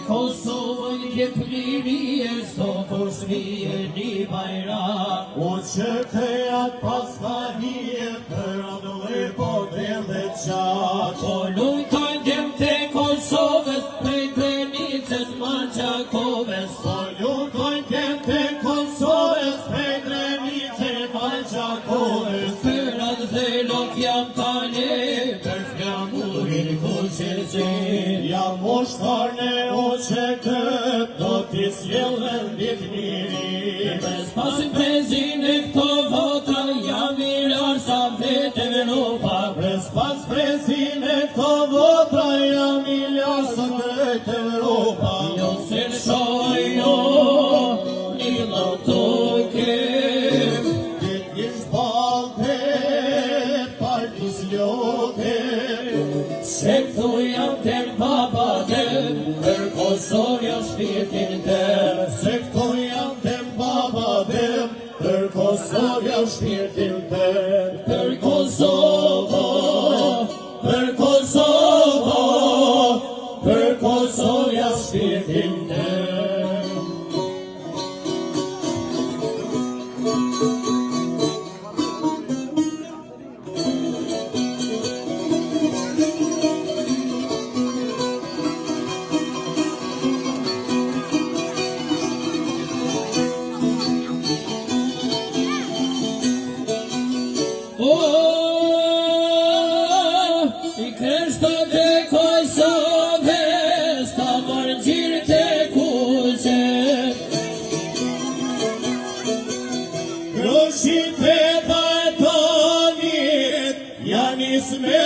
Kosovën kepnimi e sot shmi e një bajra O që të jatë pas ka hije për adullë po dhe qatë Po lujtojnë gjem të Kosovës prej Drenicës Malqakovës Po lujtojnë gjem të Kosovës prej Drenicës Malqakovës Për atë dhe lok jam tale për flamurin kuqeqe Jam moshtar në që këtë do t'i sjellën ditë njëri Bez pasin prezin e këto vota jam i larë sa vete Evropa Bez pas prezin e këto vota jam i larë sa vete Evropa Jo se në shojo një lotoke Dit njështë balte partis ljoke Se këtu jam ten babate Kosovë shpirtin tem Se këto jam tem baba tem Për Kosovë shpirtin tem Për Kosovo Për Kosovo Për Kosovë shpirtin tem I kreshtot e Kosovës ka marrë gjirë të kuqe Kroshit e batonit janë isme